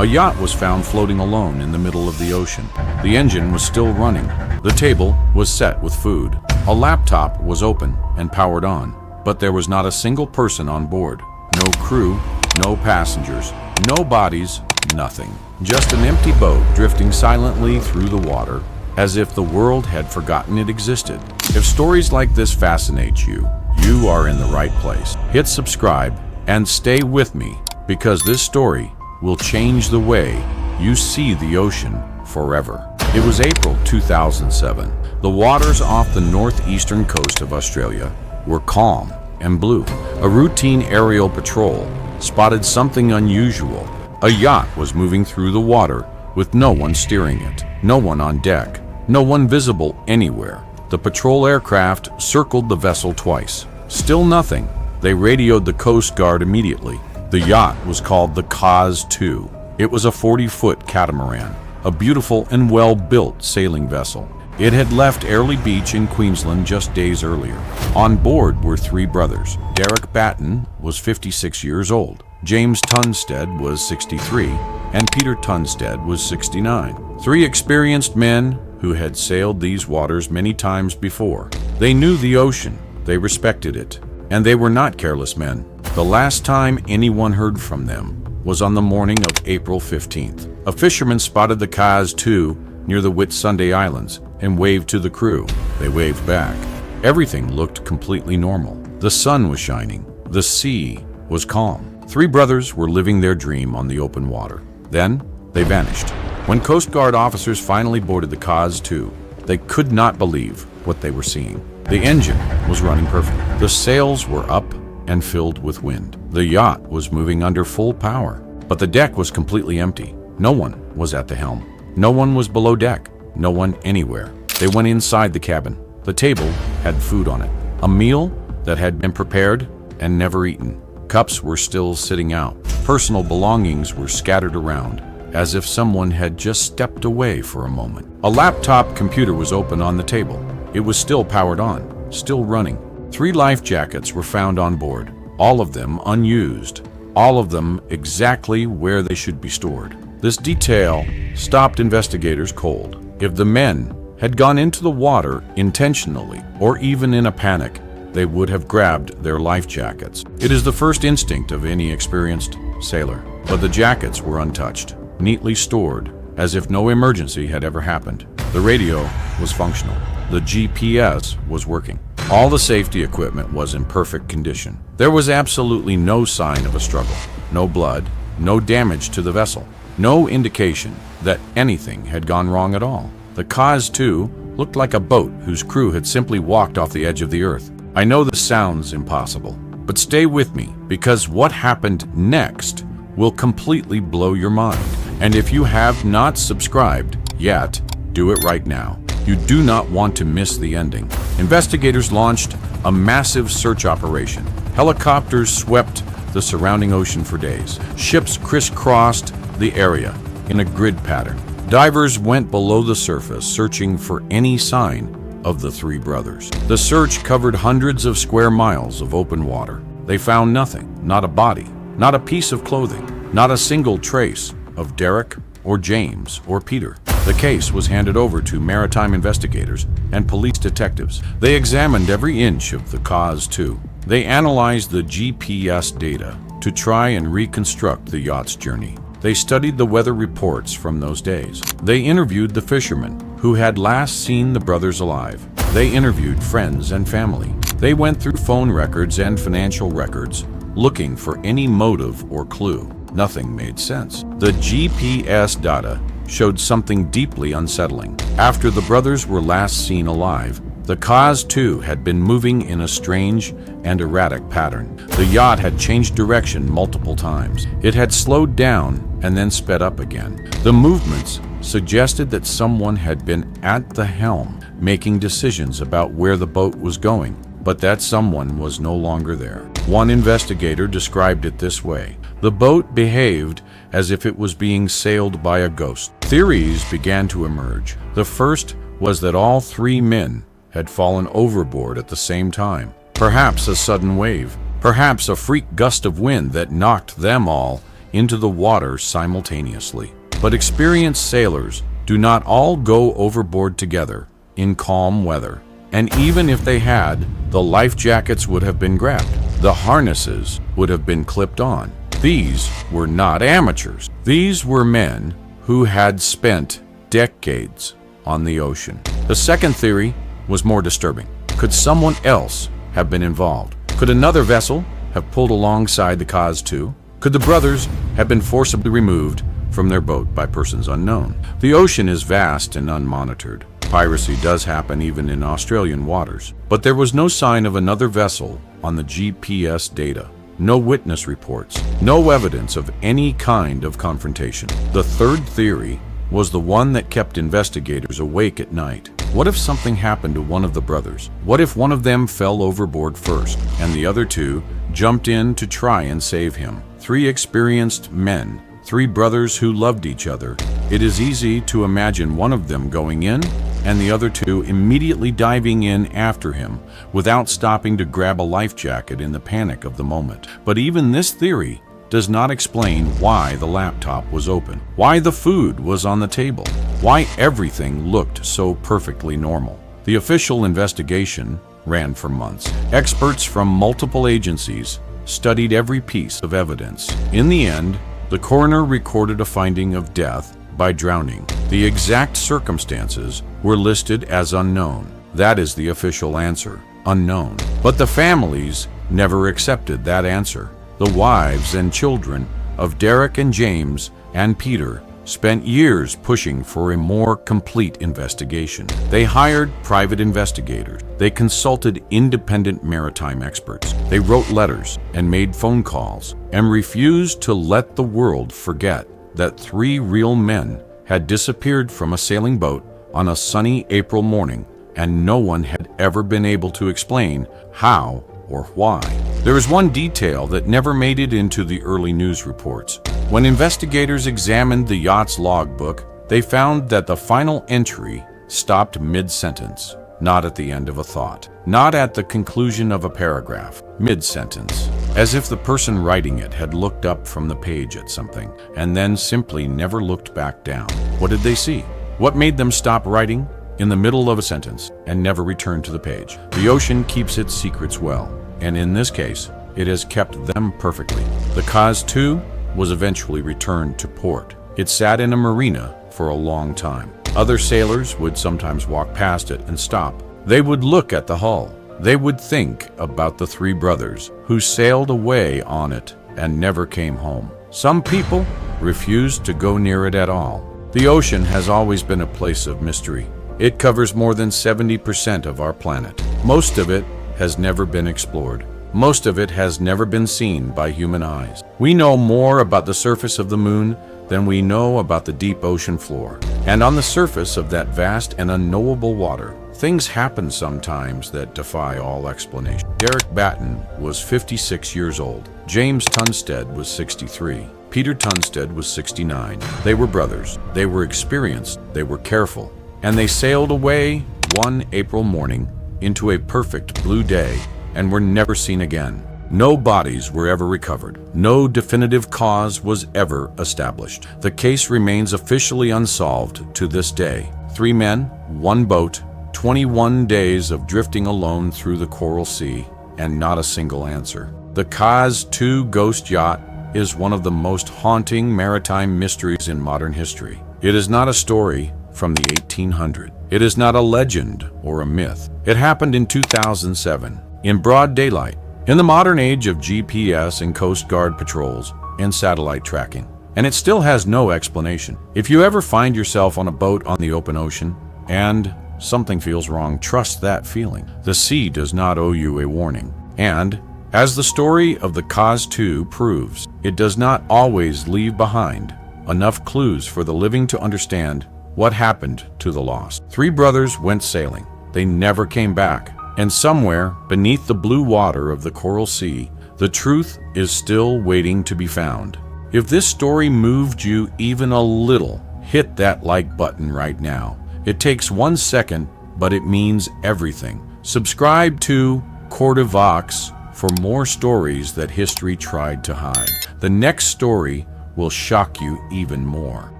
A yacht was found floating alone in the middle of the ocean. The engine was still running. The table was set with food. A laptop was open and powered on, but there was not a single person on board. No crew, no passengers, no bodies, nothing. Just an empty boat drifting silently through the water, as if the world had forgotten it existed. If stories like this fascinate you, you are in the right place. Hit subscribe and stay with me, because this story will change the way you see the ocean forever. It was April 2007. The waters off the northeastern coast of Australia were calm and blue. A routine aerial patrol spotted something unusual. A yacht was moving through the water with no one steering it, no one on deck, no one visible anywhere. The patrol aircraft circled the vessel twice. Still nothing. They radioed the Coast Guard immediately. The yacht was called the Kaz II. It was a 40-foot catamaran, a beautiful and well-built sailing vessel. It had left Airlie Beach in Queensland just days earlier. On board were three brothers. Derek Batten was 56 years old. James Tunstead was 63, and Peter Tunstead was 69. Three experienced men who had sailed these waters many times before. They knew the ocean, they respected it, and they were not careless men. The last time anyone heard from them was on the morning of April 15th. A fisherman spotted the Kaz II near the Whitsunday Islands and waved to the crew. They waved back. Everything looked completely normal. The sun was shining. The sea was calm. Three brothers were living their dream on the open water. Then they vanished. When Coast Guard officers finally boarded the Kaz II, they could not believe what they were seeing. The engine was running perfectly. The sails were up and filled with wind. The yacht was moving under full power, but the deck was completely empty. No one was at the helm. No one was below deck. No one anywhere. They went inside the cabin. The table had food on it, a meal that had been prepared and never eaten. Cups were still sitting out. Personal belongings were scattered around, as if someone had just stepped away for a moment. A laptop computer was open on the table. It was still powered on, still running. 3 life jackets were found on board, all of them unused, all of them exactly where they should be stored. This detail stopped investigators cold. If the men had gone into the water intentionally or even in a panic, they would have grabbed their life jackets. It is the first instinct of any experienced sailor. But the jackets were untouched, neatly stored, as if no emergency had ever happened. The radio was functional. The GPS was working. All the safety equipment was in perfect condition. There was absolutely no sign of a struggle. No blood, no damage to the vessel. No indication that anything had gone wrong at all. The Kaz II looked like a boat whose crew had simply walked off the edge of the earth. I know this sounds impossible, but stay with me, because what happened next will completely blow your mind. And if you have not subscribed yet, do it right now. You do not want to miss the ending. Investigators launched a massive search operation. Helicopters swept the surrounding ocean for days. Ships crisscrossed the area in a grid pattern. Divers went below the surface, searching for any sign of the three brothers. The search covered hundreds of square miles of open water. They found nothing, not a body, not a piece of clothing, not a single trace of Derek or James or Peter. The case was handed over to maritime investigators and police detectives. They examined every inch of the Kaz II. They analyzed the GPS data to try and reconstruct the yacht's journey. They studied the weather reports from those days. They interviewed the fishermen who had last seen the brothers alive. They interviewed friends and family. They went through phone records and financial records, looking for any motive or clue. Nothing made sense. The GPS data showed something deeply unsettling. After the brothers were last seen alive, the Kaz II had been moving in a strange and erratic pattern. The yacht had changed direction multiple times. It had slowed down and then sped up again. The movements suggested that someone had been at the helm, making decisions about where the boat was going, but that someone was no longer there. One investigator described it this way: the boat behaved as if it was being sailed by a ghost. Theories began to emerge. The first was that all three men had fallen overboard at the same time. Perhaps a sudden wave, perhaps a freak gust of wind that knocked them all into the water simultaneously. But experienced sailors do not all go overboard together in calm weather. And even if they had, the life jackets would have been grabbed. The harnesses would have been clipped on. These were not amateurs. These were men who had spent decades on the ocean. The second theory was more disturbing. Could someone else have been involved? Could another vessel have pulled alongside the Kaz II? Could the brothers have been forcibly removed from their boat by persons unknown? The ocean is vast and unmonitored. Piracy does happen even in Australian waters, but there was no sign of another vessel on the GPS data. No witness reports, no evidence of any kind of confrontation. The third theory was the one that kept investigators awake at night. What if something happened to one of the brothers? What if one of them fell overboard first, and the other two jumped in to try and save him? Three experienced men, three brothers who loved each other. It is easy to imagine one of them going in and the other two immediately diving in after him without stopping to grab a life jacket in the panic of the moment. But even this theory does not explain why the laptop was open, why the food was on the table, why everything looked so perfectly normal. The official investigation ran for months. Experts from multiple agencies studied every piece of evidence. In the end, the coroner recorded a finding of death by drowning. The exact circumstances were listed as unknown. That is the official answer, unknown. But the families never accepted that answer. The wives and children of Derek and James and Peter spent years pushing for a more complete investigation. They hired private investigators. They consulted independent maritime experts. They wrote letters and made phone calls and refused to let the world forget that three real men had disappeared from a sailing boat on a sunny April morning, and no one had ever been able to explain how or why. There is one detail that never made it into the early news reports. When investigators examined the yacht's logbook, they found that the final entry stopped mid-sentence, not at the end of a thought, not at the conclusion of a paragraph, mid-sentence, as if the person writing it had looked up from the page at something and then simply never looked back down. What did they see? What made them stop writing in the middle of a sentence and never return to the page? The ocean keeps its secrets well, and in this case, it has kept them perfectly. The Kaz II was eventually returned to port. It sat in a marina for a long time. Other sailors would sometimes walk past it and stop. They would look at the hull. They would think about the three brothers who sailed away on it and never came home. Some people refused to go near it at all. The ocean has always been a place of mystery. It covers more than 70% of our planet. Most of it has never been explored. Most of it has never been seen by human eyes. We know more about the surface of the moon than we know about the deep ocean floor. And on the surface of that vast and unknowable water, things happen sometimes that defy all explanation. Derek Batten was 56 years old. James Tunstead was 63. Peter Tunstead was 69. They were brothers. They were experienced. They were careful. And they sailed away one April morning into a perfect blue day and were never seen again. No bodies were ever recovered. No definitive cause was ever established. The case remains officially unsolved to this day. 3 men, 1 boat, 21 days of drifting alone through the Coral Sea, and not a single answer. The Kaz II ghost yacht is one of the most haunting maritime mysteries in modern history. It is not a story from the 1800s. It is not a legend or a myth. It happened in 2007, in broad daylight, in the modern age of GPS and Coast Guard patrols and satellite tracking. And it still has no explanation. If you ever find yourself on a boat on the open ocean and something feels wrong, trust that feeling. The sea does not owe you a warning. And as the story of the Kaz II proves, it does not always leave behind enough clues for the living to understand what happened to the lost. 3 brothers went sailing. They never came back. And somewhere beneath the blue water of the Coral Sea, the truth is still waiting to be found. If this story moved you even a little, hit that like button right now. It takes 1 second, but it means everything. Subscribe to Cortivox for more stories that history tried to hide. The next story will shock you even more.